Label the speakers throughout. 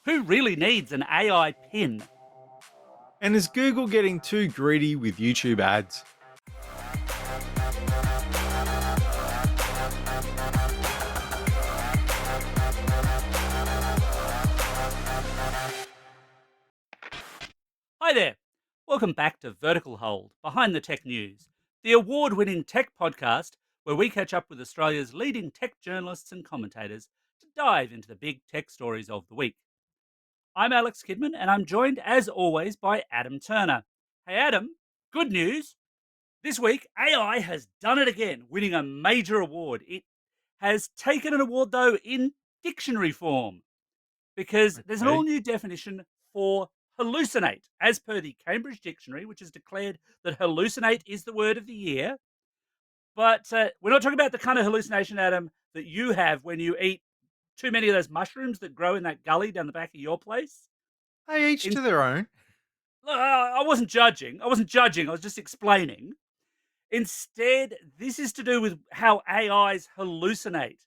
Speaker 1: Who really needs an AI pin?
Speaker 2: And is Google getting too greedy with YouTube ads?
Speaker 1: Hi there. Welcome back to Vertical Hold, Behind the Tech News, the award winning tech podcast where we catch up with Australia's leading tech journalists and commentators to dive into the big tech stories of the week. I'm Alex Kidman, and I'm joined, as always, by Adam Turner. Hey, Adam, good news. This week, AI has done it again, winning a major award. It has taken an award, though, in dictionary form, because there's an all
Speaker 2: Okay.
Speaker 1: new definition for hallucinate, as per the Cambridge Dictionary, which has declared that hallucinate is the word of the year. But we're not talking about the kind of hallucination, Adam, that you have when you eat too many of those mushrooms that grow in that gully down the back of your place.
Speaker 2: Hey, each
Speaker 1: In,
Speaker 2: to their own.
Speaker 1: I wasn't judging. I wasn't judging. I was just explaining. Instead, this is to do with how AIs hallucinate.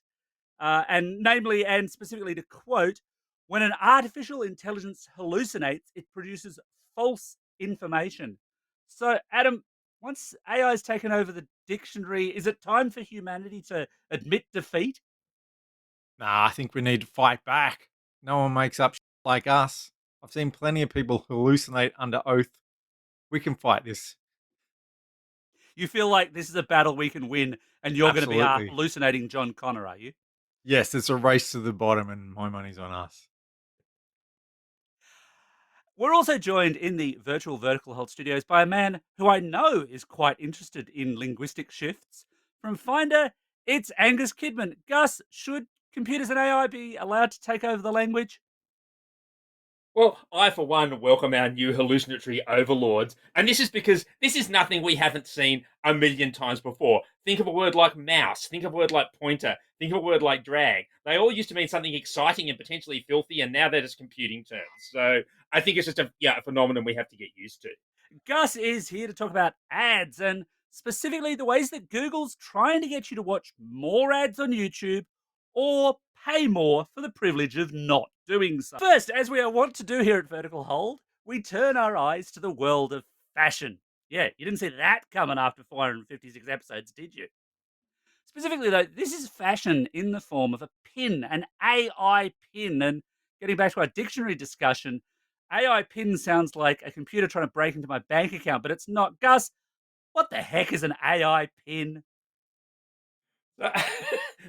Speaker 1: And namely and specifically to quote, when an artificial intelligence hallucinates, it produces false information. So, Adam, once AI has taken over the dictionary, is it time for humanity to admit defeat?
Speaker 2: Nah, I think we need to fight back. No one makes up like us. I've seen plenty of people hallucinate under oath. We can fight this.
Speaker 1: You feel like this is a battle we can win, and you're going to be
Speaker 2: Absolutely.
Speaker 1: hallucinating John Connor, are you?
Speaker 2: Yes, it's a race to the bottom, and my money's on us.
Speaker 1: We're also joined in the virtual Vertical Hold studios by a man who I know is quite interested in linguistic shifts. From Finder, it's Angus Kidman. Gus, should computers and AI be allowed to take over the language?
Speaker 3: Well, I, for one, welcome our new hallucinatory overlords. And this is because this is nothing we haven't seen a million times before. Think of a word like mouse. Think of a word like pointer. Think of a word like drag. They all used to mean something exciting and potentially filthy, and now they're just computing terms. So I think it's just a phenomenon we have to get used to.
Speaker 1: Gus is here to talk about ads and specifically the ways that Google's trying to get you to watch more ads on YouTube or pay more for the privilege of not doing so. First, as we are wont to do here at Vertical Hold, we turn our eyes to the world of fashion. Yeah, you didn't see that coming after 456 episodes, did you? Specifically, though, this is fashion in the form of a pin, an AI pin. And getting back to our dictionary discussion, AI pin sounds like a computer trying to break into my bank account, but it's not. Gus, what the heck is an AI pin?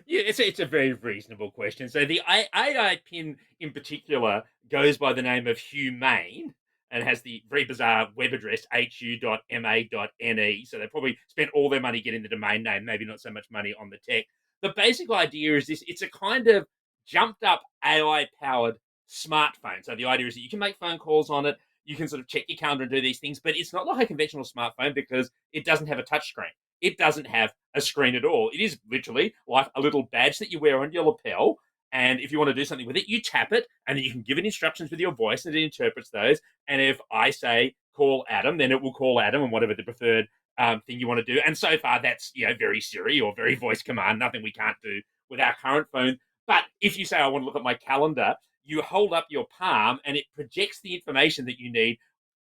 Speaker 3: Yeah, it's a very reasonable question. So the AI pin in particular goes by the name of Humane and has the very bizarre web address hu.ma.ne. So they probably spent all their money getting the domain name, maybe not so much money on the tech. The basic idea is this: it's a kind of jumped up AI powered smartphone. So the idea is that you can make phone calls on it, you can sort of check your calendar and do these things, but it's not like a conventional smartphone because it doesn't have a touchscreen. It doesn't have a screen at all. It is literally like a little badge that you wear on your lapel. And if you want to do something with it, you tap it and then you can give it instructions with your voice and it interprets those. And if I say call Adam, then it will call Adam and whatever the preferred thing you want to do. And so far, that's very Siri or very voice command, nothing we can't do with our current phone. But if you say I want to look at my calendar, you hold up your palm and it projects the information that you need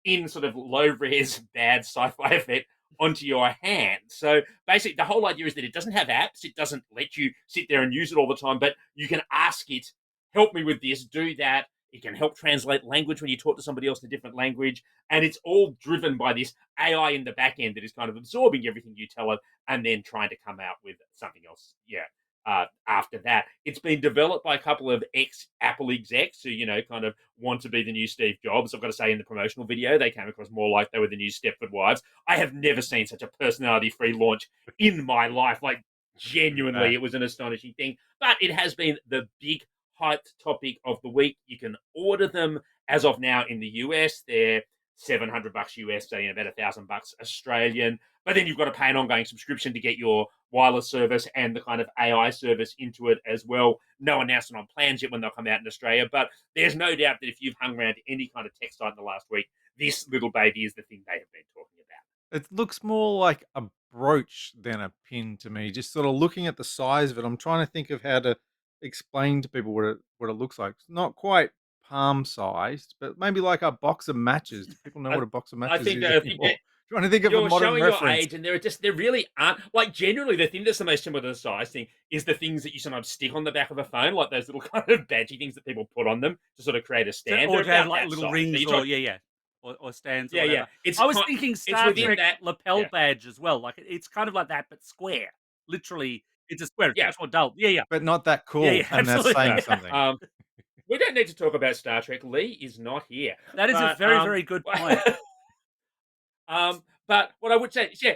Speaker 3: in sort of low res bad sci-fi effect onto your hand. So basically, the whole idea is that it doesn't have apps. It doesn't let you sit there and use it all the time, but you can ask it, help me with this, do that. It can help translate language when you talk to somebody else in a different language. And it's all driven by this AI in the back end that is kind of absorbing everything you tell it and then trying to come out with something else. Yeah. After that, it's been developed by a couple of ex Apple execs who, kind of want to be the new Steve Jobs. I've got to say, in the promotional video, they came across more like they were the new Stepford Wives. I have never seen such a personality free launch in my life. Like, genuinely,
Speaker 2: That
Speaker 3: it was an astonishing thing. But it has been the big hyped topic of the week. You can order them as of now in the US. They're $700 US, so about $1,000 Australian. But then you've got to pay an ongoing subscription to get your wireless service and the kind of AI service into it as well. No announcement on plans yet when they'll come out in Australia, but there's no doubt that if you've hung around any kind of tech site in the last week, this little baby is the thing they have been talking about.
Speaker 2: it looks more like a brooch than a pin to me. Just sort of looking at the size of it, I'm trying to think of how to explain to people what it looks like. It's not quite palm sized, but maybe like a box of matches. Do people know
Speaker 3: I,
Speaker 2: what a box of
Speaker 3: I
Speaker 2: matches
Speaker 3: think
Speaker 2: is
Speaker 3: that I think that
Speaker 2: anymore? Trying to think of a
Speaker 3: you're
Speaker 2: modern
Speaker 3: showing your
Speaker 2: reference.
Speaker 3: age, and there really aren't like generally the thing that's the most similar to the size thing is the things that you sometimes stick on the back of a phone, like those little kind of badgy things that people put on them to sort of create a stand.
Speaker 1: Or
Speaker 3: They're
Speaker 1: to have
Speaker 3: about
Speaker 1: like
Speaker 3: that
Speaker 1: little
Speaker 3: size. So
Speaker 1: rings,
Speaker 3: you
Speaker 1: or
Speaker 3: talk,
Speaker 1: yeah, yeah, or stands or
Speaker 3: yeah, yeah.
Speaker 1: whatever. I was thinking
Speaker 3: It's
Speaker 1: Star
Speaker 3: within
Speaker 1: Trek
Speaker 3: that.
Speaker 1: lapel
Speaker 3: Yeah,
Speaker 1: badge as well. Like it's kind of like that, but square. Literally, it's a square. It's
Speaker 3: yeah.
Speaker 1: much more dull. Yeah, yeah,
Speaker 2: But not that
Speaker 1: yeah, yeah.
Speaker 2: cool, and that's
Speaker 1: Absolutely.
Speaker 2: saying
Speaker 3: No.
Speaker 2: something.
Speaker 3: We don't need to talk about Star Trek. Lee is not here,
Speaker 1: That is a
Speaker 3: but
Speaker 1: very, very good point.
Speaker 3: but what I would say is, yeah,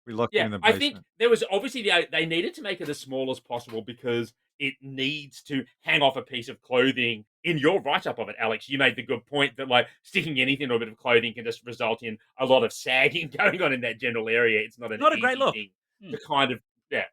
Speaker 2: We locked him
Speaker 3: yeah,
Speaker 2: in the
Speaker 3: I think
Speaker 2: basement.
Speaker 3: there was obviously they needed to make it as small as possible because it needs to hang off a piece of clothing. In your write up of it, Alex, you made the good point that like sticking anything to a bit of clothing can just result in a lot of sagging going on in that general area. It's not an
Speaker 1: Not a great
Speaker 3: easy
Speaker 1: look.
Speaker 3: thing
Speaker 1: Hmm.
Speaker 3: to kind of yeah.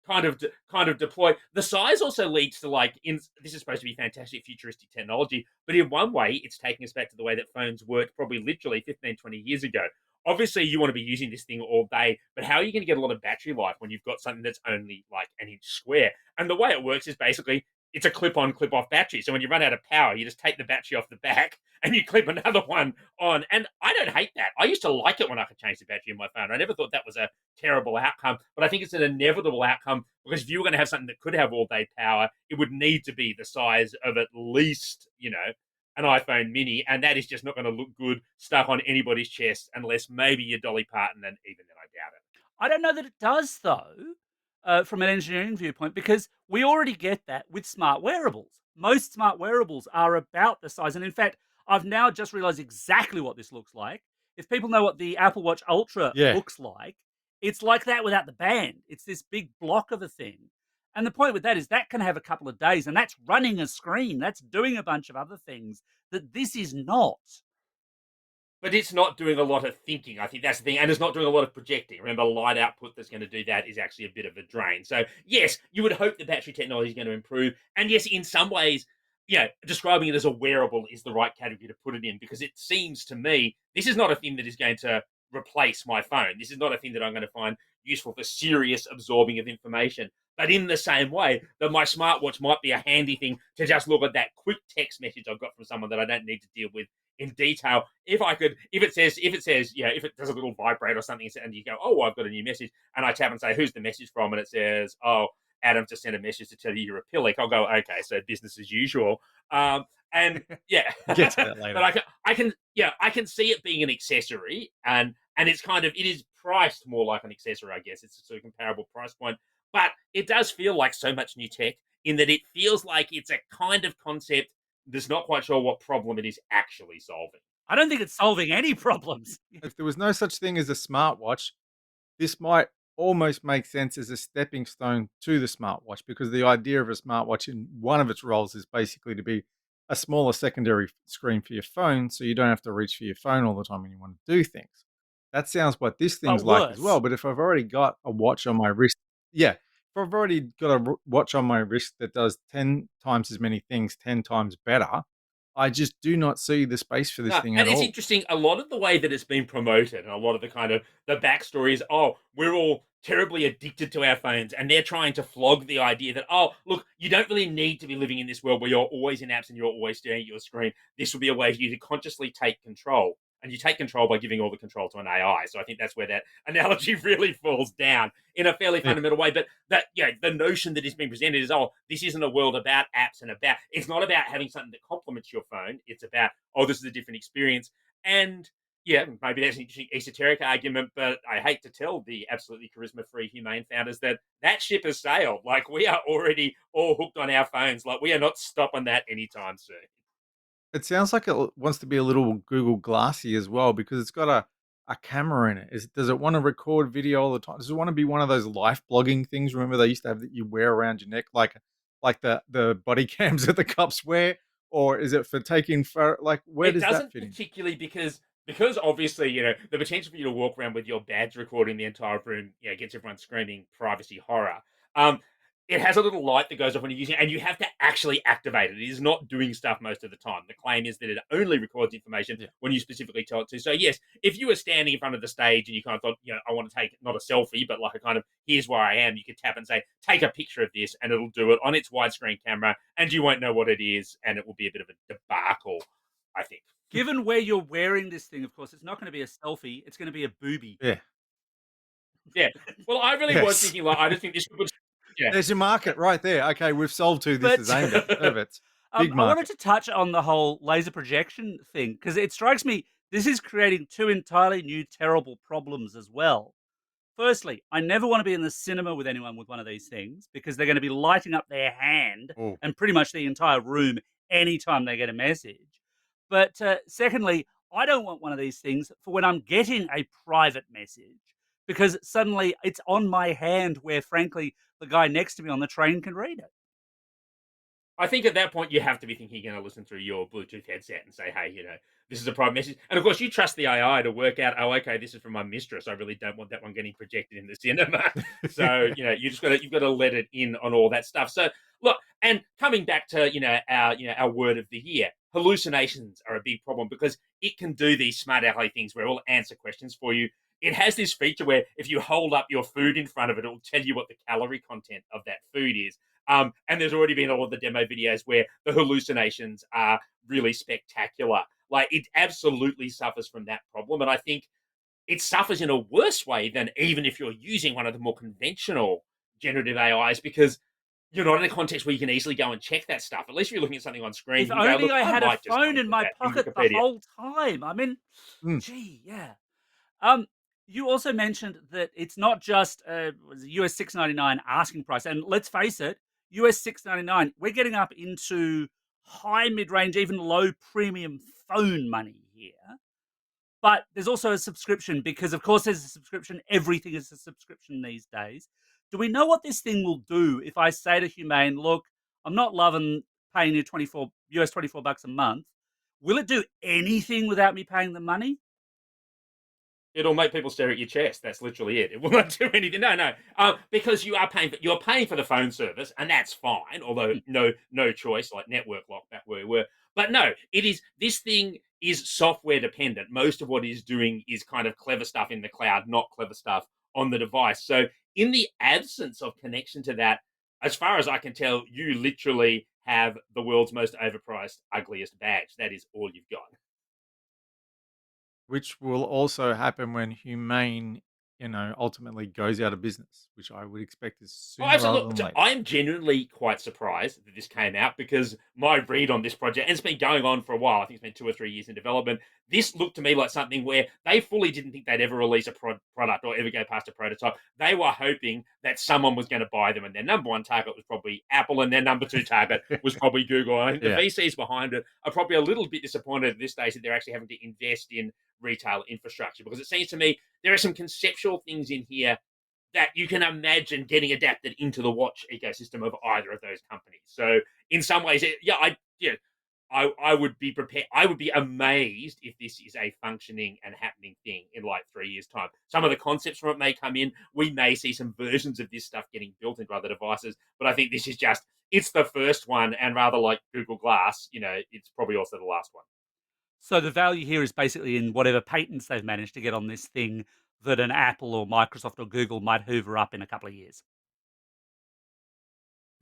Speaker 3: Kind of deploy. The size also leads to like in this is supposed to be fantastic futuristic technology, but in one way, it's taking us back to the way that phones worked probably literally 15, 20 years ago. Obviously you want to be using this thing all day, but how are you going to get a lot of battery life when you've got something that's only like an inch square? And the way it works is basically it's a clip-on, clip-off battery. So when you run out of power, you just take the battery off the back and you clip another one on. And I don't hate that. I used to like it when I could change the battery in my phone. I never thought that was a terrible outcome, but I think it's an inevitable outcome because if you were going to have something that could have all-day power, it would need to be the size of at least, an iPhone mini, and that is just not going to look good stuck on anybody's chest unless maybe you're Dolly Parton, and even then, I doubt it.
Speaker 1: I don't know that it does though, from an engineering viewpoint, because we already get that with smart wearables. Most smart wearables are about the size, and in fact, I've now just realized exactly what this looks like. If people know what the Apple Watch Ultra
Speaker 2: Yeah.
Speaker 1: looks like, it's like that without the band. It's this big block of a thing. And the point with that is that can have a couple of days, and that's running a screen. That's doing a bunch of other things that this is not.
Speaker 3: But it's not doing a lot of thinking. I think that's the thing. And it's not doing a lot of projecting. Remember, light output that's going to do that is actually a bit of a drain. So, yes, you would hope the battery technology is going to improve. And yes, in some ways, describing it as a wearable is the right category to put it in because it seems to me this is not a thing that is going to replace my phone. This is not a thing that I'm going to find useful for serious absorbing of information. But in the same way that my smartwatch might be a handy thing to just look at that quick text message I've got from someone that I don't need to deal with in detail. If it says, if it does a little vibrate or something, and you go, oh, I've got a new message, and I tap and say, who's the message from? And it says, oh, Adam just sent a message to tell you you're a pillick. I'll go, okay, so business as usual. And yeah,
Speaker 2: Get to that
Speaker 3: but
Speaker 2: later.
Speaker 3: I can see it being an accessory, and it is priced more like an accessory, I guess. It's a sort of comparable price point, but it does feel like so much new tech in that it feels like it's a kind of concept that's not quite sure what problem it is actually solving.
Speaker 1: I don't think it's solving any problems.
Speaker 2: If there was no such thing as a smartwatch, this might almost make sense as a stepping stone to the smartwatch because the idea of a smartwatch in one of its roles is basically to be a smaller secondary screen for your phone so you don't have to reach for your phone all the time when you want to do things. That sounds what this thing's
Speaker 1: But
Speaker 2: like as well.
Speaker 1: worse.
Speaker 2: But if I've already got a watch on my wrist, yeah, if I've already got a watch on my wrist that does 10 times as many things 10 times better, I just do not see the space for this
Speaker 3: No,
Speaker 2: thing
Speaker 3: and
Speaker 2: at
Speaker 3: it's
Speaker 2: all.
Speaker 3: interesting. A lot of the way that it's been promoted, and a lot of the kind of the backstory is, oh, we're all terribly addicted to our phones, and they're trying to flog the idea that, oh, look, you don't really need to be living in this world where you're always in apps and you're always staring at your screen. This will be a way for you to consciously take control, and you take control by giving all the control to an AI. So I think that's where that analogy really falls down in a fairly
Speaker 2: Yeah.
Speaker 3: fundamental way. But that, the notion that is being presented is, oh, this isn't a world about apps and about. It's not about having something that complements your phone. It's about, oh, this is a different experience. And yeah, maybe that's an interesting esoteric argument, but I hate to tell the absolutely charisma-free Humane founders that that ship has sailed. Like we are already all hooked on our phones. Like we are not stopping that anytime soon.
Speaker 2: It sounds like it wants to be a little Google Glassy as well because it's got a camera in it. Does it want to record video all the time? Does it want to be one of those life blogging things? Remember they used to have that you wear around your neck, like the body cams that the cops wear, or is it for taking like where
Speaker 3: It
Speaker 2: does that
Speaker 3: doesn't
Speaker 2: fit in?
Speaker 3: particularly because obviously the potential for you to walk around with your badge recording the entire room gets everyone screaming privacy horror. Um, it has a little light that goes off when you're using it, and you have to actually activate it. It is not doing stuff most of the time. The claim is that it only records information
Speaker 2: Yeah.
Speaker 3: when you specifically tell it to. So, yes, if you were standing in front of the stage and you kind of thought, I want to take not a selfie, but like a kind of, here's where I am, you could tap and say, take a picture of this, and it'll do it on its widescreen camera, and you won't know what it is, and it will be a bit of a debacle, I think.
Speaker 1: Given where you're wearing this thing, of course, it's not going to be a selfie. It's going to be a booby.
Speaker 2: Yeah.
Speaker 3: Yeah. Well, I really was
Speaker 2: Yes.
Speaker 3: thinking, like, I just think this would, yeah.
Speaker 2: There's your market right there. Okay, we've solved who this
Speaker 1: But
Speaker 2: is aimed at. Perfect. Big
Speaker 1: I wanted
Speaker 2: market.
Speaker 1: to touch on the whole laser projection thing because it strikes me this is creating two entirely new, terrible problems as well. Firstly, I never want to be in the cinema with anyone with one of these things because they're going to be lighting up their hand
Speaker 2: Oh,
Speaker 1: and pretty much the entire room anytime they get a message. But secondly, I don't want one of these things for when I'm getting a private message because suddenly it's on my hand where, frankly, the guy next to me on the train can read it.
Speaker 3: I think at that point you have to be thinking you're going to listen through your Bluetooth headset and say, "Hey, this is a private message." And of course, you trust the AI to work out, "Oh, okay, this is from my mistress. I really don't want that one getting projected in the cinema." So you've got to let it in on all that stuff. So look, and coming back to our word of the year, hallucinations are a big problem because it can do these smart alecky things where it will answer questions for you. It has this feature where if you hold up your food in front of it, it will tell you what the calorie content of that food is. And there's already been all of the demo videos where the hallucinations are really spectacular. Like it absolutely suffers from that problem. And I think it suffers in a worse way than even if you're using one of the more conventional generative AIs because you're not in a context where you can easily go and check that stuff. At least if you're looking at something on screen,
Speaker 1: If
Speaker 3: you can go,
Speaker 1: only
Speaker 3: look,
Speaker 1: I
Speaker 3: I
Speaker 1: had a
Speaker 3: might just go
Speaker 1: phone
Speaker 3: and
Speaker 1: in
Speaker 3: put
Speaker 1: my
Speaker 3: that in
Speaker 1: pocket the
Speaker 3: Wikipedia.
Speaker 1: whole time. I mean,
Speaker 2: mm,
Speaker 1: gee, yeah. Um, you also mentioned that it's not just was it US 6.99 asking price, and let's face it, US 6.99. We're getting up into high mid range, even low premium phone money here. But there's also a subscription because, of course, there's a subscription. Everything is a subscription these days. Do we know what this thing will do if I say to Humane, look, I'm not loving paying you 24 US 24 bucks a month. Will it do anything without me paying the money?
Speaker 3: It'll make people stare at your chest. That's literally it. It will not do anything. No, no, because you're paying for the phone service, and that's fine. Although no choice, like network lock, that where we were. But no, it is. This thing is software dependent. Most of what it's doing is kind of clever stuff in the cloud, not clever stuff on the device. So in the absence of connection to that, as far as I can tell, you literally have the world's most overpriced, ugliest badge. That is all you've got.
Speaker 2: which will also happen when Humane, ultimately goes out of business, which I would expect is
Speaker 3: Oh,
Speaker 2: sooner rather
Speaker 3: absolutely.
Speaker 2: than
Speaker 3: So
Speaker 2: later.
Speaker 3: I'm genuinely quite surprised that this came out because my read on this project, and it's been going on for a while, I think it's been 2 or 3 years in development. This looked to me like something where they fully didn't think they'd ever release a product or ever go past a prototype. They were hoping that someone was going to buy them, and their number one target was probably Apple, and their number two target was probably Google. And I think the
Speaker 2: Yeah.
Speaker 3: VCs behind it are probably a little bit disappointed at this stage that they're actually having to invest in retail infrastructure because it seems to me there are some conceptual things in here that you can imagine getting adapted into the watch ecosystem of either of those companies. So in some ways, I would be prepared. I would be amazed if this is a functioning and happening thing in like 3 years' time. Some of the concepts from it may come in. We may see some versions of this stuff getting built into other devices, but I think this is just it's the first one, and rather like Google Glass, it's probably also the last one.
Speaker 1: So the value here is basically in whatever patents they've managed to get on this thing that an Apple or Microsoft or Google might hoover up in a couple of years.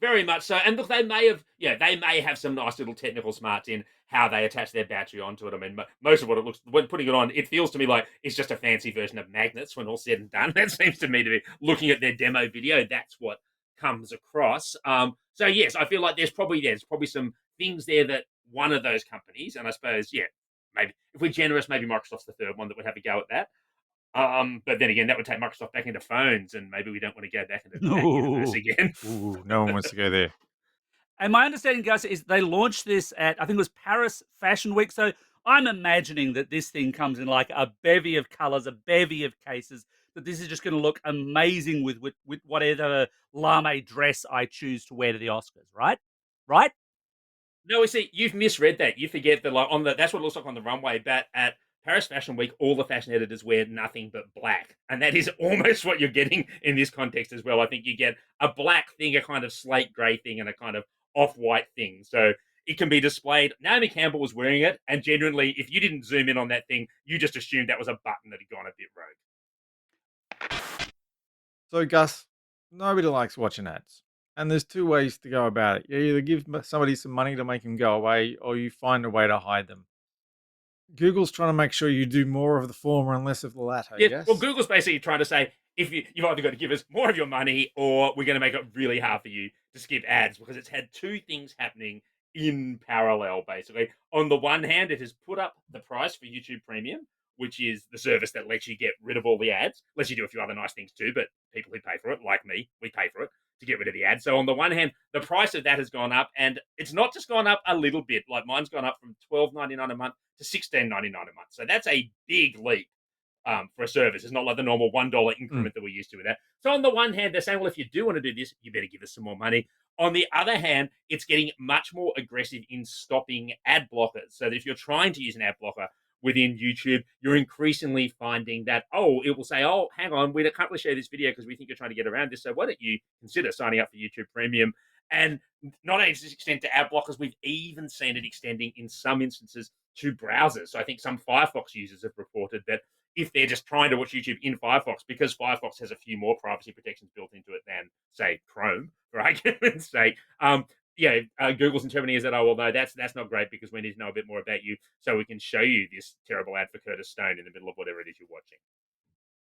Speaker 3: Very much so. And look, they may have some nice little technical smarts in how they attach their battery onto it. I mean, most of what it looks when putting it on, it feels to me like it's just a fancy version of magnets when all said and done. That seems to me to be looking at their demo video. That's what comes across. So yes, I feel like there's probably some things there that one of those companies, and I suppose maybe if we're generous, maybe Microsoft's the third one that would have a go at that. But then again, that would take Microsoft back into phones, and maybe we don't want to go back into that universe
Speaker 1: No.
Speaker 3: again.
Speaker 2: Ooh, no one wants to go there.
Speaker 1: And my understanding, Gus, is they launched this at I think it was Paris Fashion Week. So I'm imagining that this thing comes in like a bevy of colors, a bevy of cases. That this is just going to look amazing with whatever lame dress I choose to wear to the Oscars. Right? Right?
Speaker 3: No, see, you've misread that. You forget that, like, that's what it looks like on the runway. But at Paris Fashion Week, all the fashion editors wear nothing but black. And that is almost what you're getting in this context as well. I think you get a black thing, a kind of slate grey thing, and a kind of off white thing. So it can be displayed. Naomi Campbell was wearing it, and genuinely, if you didn't zoom in on that thing, you just assumed that was a button that had gone a bit rogue.
Speaker 2: So, Gus, nobody likes watching ads. And there's two ways to go about it. You either give somebody some money to make them go away, or you find a way to hide them. Google's trying to make sure you do more of the former and less of the latter,
Speaker 3: Yeah, well,
Speaker 2: yes?
Speaker 3: Google's basically trying to say if you've either got to give us more of your money or we're going to make it really hard for you to skip ads because it's had two things happening in parallel, basically. On the one hand, it has put up the price for YouTube Premium, which is the service that lets you get rid of all the ads, lets you do a few other nice things too, but people who pay for it, like me, we pay for it to get rid of the ads. So on the one hand, the price of that has gone up, and it's not just gone up a little bit. Like mine's gone up from $12.99 a month to $16.99 a month. So that's a big leap for a service. It's not like the normal $1
Speaker 2: Mm.
Speaker 3: increment that we're used to with that. So on the one hand, they're saying, well, if you do want to do this, you better give us some more money. On the other hand, it's getting much more aggressive in stopping ad blockers. So that if you're trying to use an ad blocker within YouTube, you're increasingly finding that, oh, it will say, oh, hang on, we can't really share this video because we think you're trying to get around this. So why don't you consider signing up for YouTube Premium? And not only does this extend to ad blockers, we've even seen it extending in some instances to browsers. So I think some Firefox users have reported that if they're just trying to watch YouTube in Firefox, because Firefox has a few more privacy protections built into it than, say, Chrome, for argument's sake. Google's interpreting is that, oh, well, no, that's not great because we need to know a bit more about you so we can show you this terrible ad for Curtis Stone in the middle of whatever it is you're watching.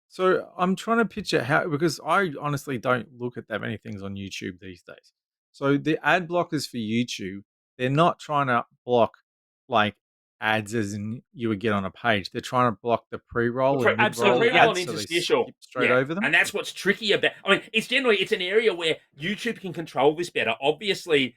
Speaker 2: So I'm trying to picture how, because I honestly don't look at that many things on YouTube these days. So the ad blockers for YouTube, they're not trying to block like ads as in you would get on a page. They're trying to block the pre-roll and
Speaker 3: The
Speaker 2: mid-roll
Speaker 1: Absolutely, yeah.
Speaker 3: pre-roll and
Speaker 2: ads so they
Speaker 3: interstitial,
Speaker 2: skip straight
Speaker 3: yeah,
Speaker 2: over them.
Speaker 3: and that's what's tricky about. I mean, it's an area where YouTube can control this better. Obviously,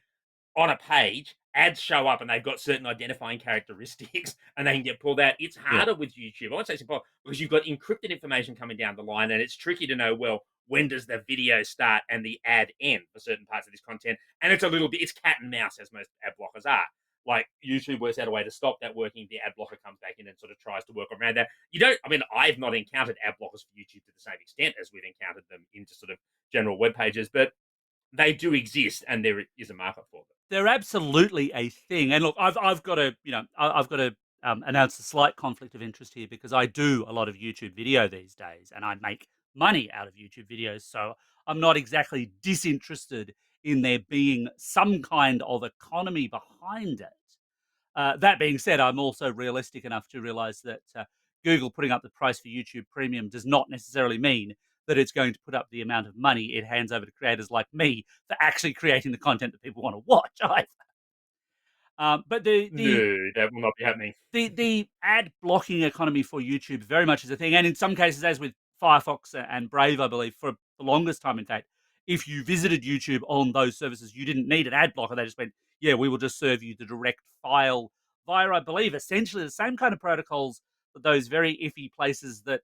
Speaker 3: on a page, ads show up and they've got certain identifying characteristics and they can get pulled out. It's
Speaker 2: Yeah.
Speaker 3: harder with YouTube. I won't say it's impossible because you've got encrypted information coming down the line and it's tricky to know, well, when does the video start and the ad end for certain parts of this content? And it's a little bit, it's cat and mouse as most ad blockers are. Like YouTube works out a way to stop that working. The ad blocker comes back in and sort of tries to work around that. I've not encountered ad blockers for YouTube to the same extent as we've encountered them into sort of general web pages, but they do exist and there is a market for them.
Speaker 1: They're absolutely a thing. And look, I've got to, I've got to announce a slight conflict of interest here because I do a lot of YouTube video these days, and I make money out of YouTube videos. So I'm not exactly disinterested in there being some kind of economy behind it. That being said, I'm also realistic enough to realize that Google putting up the price for YouTube Premium does not necessarily mean that it's going to put up the amount of money it hands over to creators like me for actually creating the content that people want to watch. But
Speaker 3: No, that will not be happening.
Speaker 1: the ad blocking economy for YouTube very much is a thing, and in some cases, as with Firefox and Brave, I believe for the longest time, in fact, if you visited YouTube on those services, you didn't need an ad blocker. They just went, "Yeah, we will just serve you the direct file via, I believe, essentially the same kind of protocols that those very iffy places that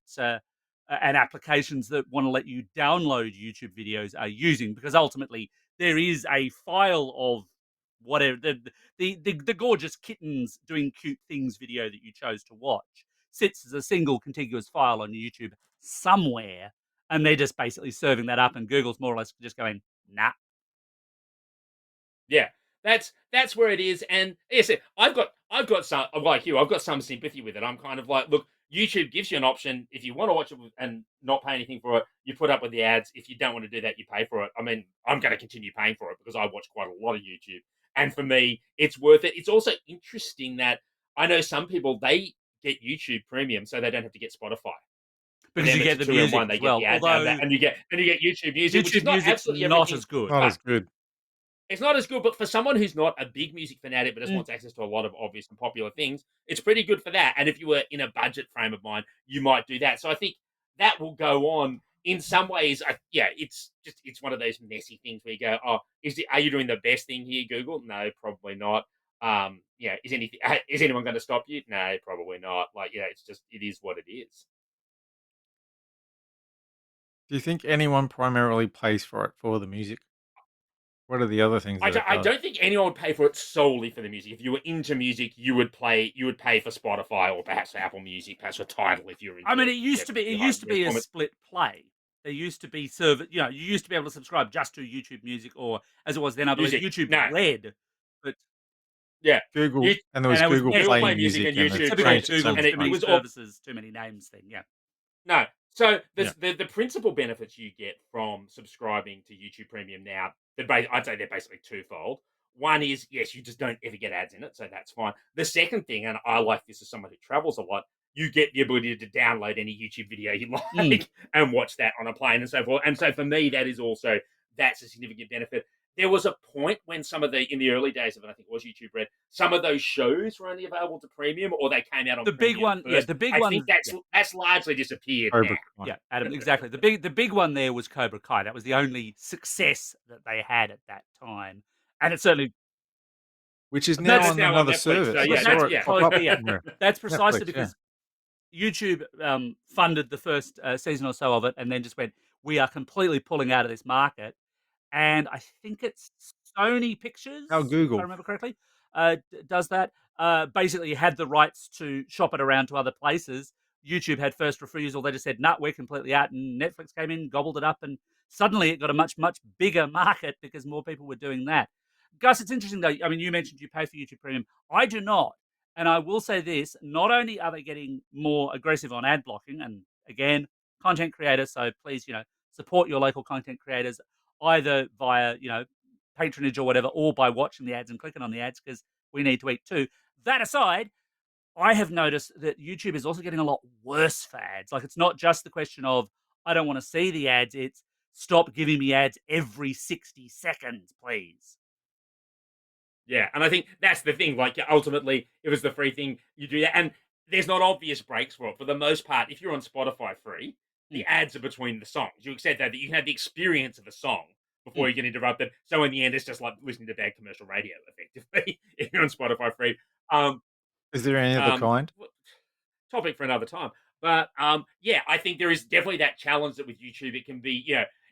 Speaker 1: and applications that want to let you download YouTube videos are using, because ultimately there is a file of whatever the gorgeous kittens doing cute things video that you chose to watch sits as a single contiguous file on YouTube somewhere, and they're just basically serving that up, and Google's more or less just going, nah.
Speaker 3: Yeah, that's where it is. And yes, I've got some like you. I've got some sympathy with it. I'm kind of like, look, YouTube gives you an option if you want to watch it and not pay anything for it. You put up with the ads. If you don't want to do that, you pay for it. I mean, I'm going to continue paying for it because I watch quite a lot of YouTube, and for me, it's worth it. It's also interesting that I know some people they get YouTube Premium so they don't have to get Spotify. For
Speaker 1: Because
Speaker 3: them,
Speaker 1: you
Speaker 3: it's
Speaker 1: get
Speaker 3: a
Speaker 1: the
Speaker 3: two in
Speaker 1: music
Speaker 3: one. They
Speaker 1: as
Speaker 3: get
Speaker 1: well.
Speaker 3: the ads out of that,
Speaker 1: Although
Speaker 3: and you get YouTube Music, which is
Speaker 1: YouTube
Speaker 3: not
Speaker 1: music's
Speaker 3: absolutely
Speaker 1: not
Speaker 3: everything.
Speaker 1: as good.
Speaker 2: Not
Speaker 3: But
Speaker 2: as good.
Speaker 3: it's not as good, but for someone who's not a big music fanatic but just
Speaker 1: Mm.
Speaker 3: wants access to a lot of obvious and popular things, it's pretty good for that. And if you were in a budget frame of mind, you might do that. So I think that will go on. In some ways, it's one of those messy things where you go, oh, are you doing the best thing here, Google? No, probably not. Is anyone going to stop you? No, probably not. Like, it's just it is what it is.
Speaker 2: Do you think anyone primarily pays for it for the music? What are the other things that it
Speaker 3: I
Speaker 2: does?
Speaker 3: don't think anyone would pay for it solely for the music. If you were into music, you would pay for Spotify or perhaps for Apple Music, perhaps for Tidal if you're
Speaker 1: I mean,
Speaker 3: into
Speaker 1: it
Speaker 3: high
Speaker 1: used to be a
Speaker 3: performance.
Speaker 1: split play. There used to be you used to be able to subscribe just to YouTube Music, or as it was then, I believe
Speaker 3: Music.
Speaker 1: YouTube
Speaker 3: No,
Speaker 1: Red. But
Speaker 3: yeah,
Speaker 2: Google,
Speaker 3: you
Speaker 2: and there was
Speaker 1: and it was
Speaker 2: Google
Speaker 3: Google
Speaker 1: Netflix.
Speaker 2: Play
Speaker 3: Play Music
Speaker 2: Music,
Speaker 3: and
Speaker 2: and
Speaker 1: It's
Speaker 2: they've
Speaker 3: YouTube
Speaker 1: typical
Speaker 2: changed
Speaker 3: Red,
Speaker 2: it so
Speaker 1: Google
Speaker 3: and
Speaker 2: many
Speaker 1: too
Speaker 3: it
Speaker 1: many
Speaker 2: times.
Speaker 3: was all
Speaker 1: services, too many names thing. Yeah.
Speaker 3: no. So
Speaker 2: Yeah.
Speaker 3: the principal benefits you get from subscribing to YouTube Premium now, I'd say they're basically twofold. One is, yes, you just don't ever get ads in it, so that's fine. The second thing, and I like this as someone who travels a lot, you get the ability to download any YouTube video you
Speaker 1: Mm.
Speaker 3: like and watch that on a plane and so forth. And so for me, that's a significant benefit. There was a point when in the early days of it, I think it was YouTube Red, some of those shows were only available to premium or they came out on
Speaker 1: The big
Speaker 3: premium
Speaker 1: one, yeah,
Speaker 3: first.
Speaker 1: the big
Speaker 3: I think
Speaker 1: one, yeah.
Speaker 3: that's largely disappeared now.
Speaker 2: Cobra Kai.
Speaker 1: Yeah, Adam, exactly. The big one there was Cobra Kai. That was the only success that they had at that time, and it certainly
Speaker 2: Which is now
Speaker 1: that's
Speaker 3: That's
Speaker 2: on
Speaker 3: now on
Speaker 2: another
Speaker 3: Netflix, so
Speaker 2: service. I
Speaker 3: yeah,
Speaker 2: saw
Speaker 3: that's
Speaker 2: it
Speaker 3: yeah.
Speaker 2: pop
Speaker 1: because
Speaker 2: up
Speaker 1: yeah,
Speaker 2: somewhere.
Speaker 1: that's precisely
Speaker 2: Netflix, yeah.
Speaker 1: because YouTube funded the first season or so of it, and then just went, "We are completely pulling out of this market." And I think it's Sony
Speaker 2: How
Speaker 1: Pictures, if I
Speaker 2: Google.
Speaker 1: remember correctly, does that. Basically, had the rights to shop it around to other places. YouTube had first refusal. They just said, "No, we're completely out." And Netflix came in, gobbled it up, and suddenly it got a much, much bigger market because more people were doing that. Gus, it's interesting though. I mean, you mentioned you pay for YouTube Premium. I do not, and I will say this: not only are they getting more aggressive on ad blocking, and again, content creators. So please, support your local content creators either via patronage or whatever, or by watching the ads and clicking on the ads because we need to eat too. That aside, I have noticed that YouTube is also getting a lot worse for ads. Like, it's not just the question of I don't want to see the ads, it's stop giving me ads every 60 seconds, please.
Speaker 3: Yeah, and I think that's the thing. Like, ultimately, if it's the free thing, you do that, and there's not obvious breaks for it. For the most part, if you're on Spotify free,
Speaker 1: Mm,
Speaker 3: the ads are between the songs. You accept that you can have the experience of a song before
Speaker 1: mm.
Speaker 3: you get interrupted. So in the end, it's just like listening to bad commercial radio, effectively. If you're on Spotify free, um,
Speaker 2: Is there any other
Speaker 3: um,
Speaker 2: kind?
Speaker 3: topic for another time. But yeah, I think there is definitely that challenge that with YouTube, it can be,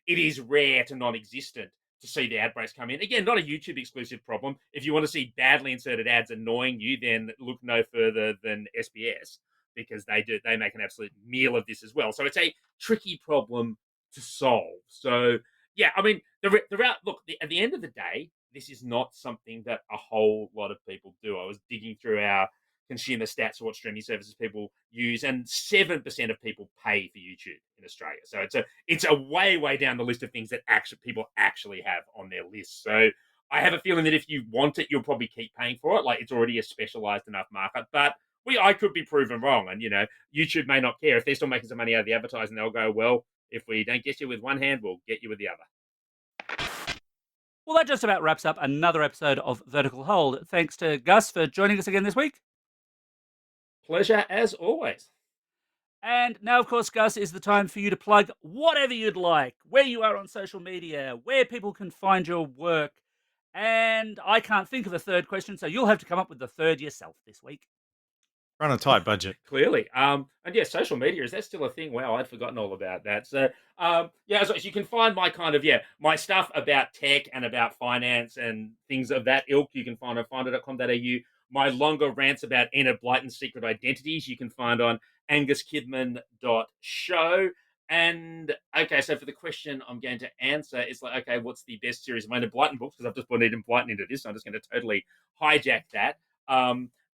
Speaker 3: it is rare to non-existent to see the ad breaks come in. Again, not a YouTube exclusive problem. If you want to see badly inserted ads annoying you, then look no further than SBS because they make an absolute meal of this as well. So it's a tricky problem to solve. So yeah, I mean, at the end of the day, this is not something that a whole lot of people do. I was digging through our consumer stats for what streaming services people use, and 7% of people pay for YouTube in Australia. So it's a way down the list of things that people actually have on their list. So I have a feeling that if you want it, you'll probably keep paying for it. Like, it's already a specialized enough market, but I could be proven wrong, and YouTube may not care if they're still making some money out of the advertising. They'll go, well, if we don't get you with one hand, we'll get you with the other.
Speaker 1: Well, that just about wraps up another episode of Vertical Hold. Thanks to Gus for joining us again this week.
Speaker 3: Pleasure as always.
Speaker 1: And now, of course, Gus, is the time for you to plug whatever you'd like, where you are on social media, where people can find your work. And I can't think of a third question, so you'll have to come up with the third yourself this week.
Speaker 2: Run a tight budget.
Speaker 3: Clearly. And yeah, social media, is that still a thing? Wow, I'd forgotten all about that. So yeah, so you can find my my stuff about tech and about finance and things of that ilk. You can find on finder.com.au. My longer rants about Enid Blyton's secret identities, you can find on anguskidman.show. And okay, so for the question I'm going to answer, it's like, okay, what's the best series of Enid Blyton books? Because I've just put Enid Blyton into this, so I'm just going to totally hijack that.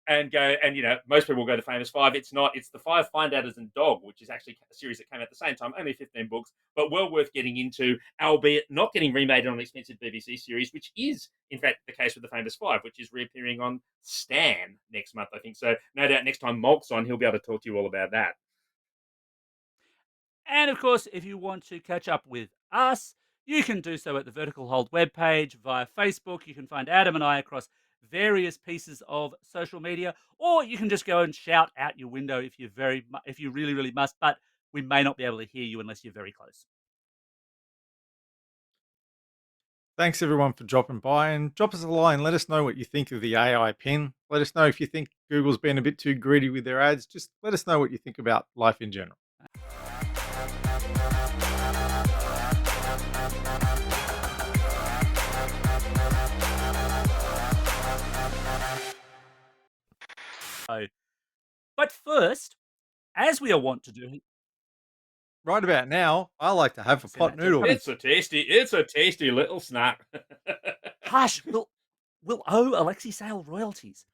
Speaker 3: And go, and most people go to Famous Five. It's not. It's the Five Findouters and Dog, which is actually a series that came out at the same time, only 15 books, but well worth getting into, albeit not getting remade on an expensive BBC series, which is in fact the case with the Famous Five, which is reappearing on Stan next month, I think. So no doubt next time Malk's on, he'll be able to talk to you all about that.
Speaker 1: And of course, if you want to catch up with us, you can do so at the Vertical Hold webpage via Facebook. You can find Adam and I across various pieces of social media, or you can just go and shout out your window if you really, really must. But we may not be able to hear you unless you're very close.
Speaker 2: Thanks everyone for dropping by, and drop us a line. Let us know what you think of the AI pin. Let us know if you think Google's been a bit too greedy with their ads. Just let us know what you think about life in general.
Speaker 1: But first, as we are wont to do,
Speaker 2: Right about now, I like to have a
Speaker 1: say
Speaker 2: pot
Speaker 1: that, Joe, come
Speaker 2: noodle.
Speaker 1: in.
Speaker 3: It's a tasty little snack.
Speaker 1: Hush, we'll owe Alexi Sale royalties.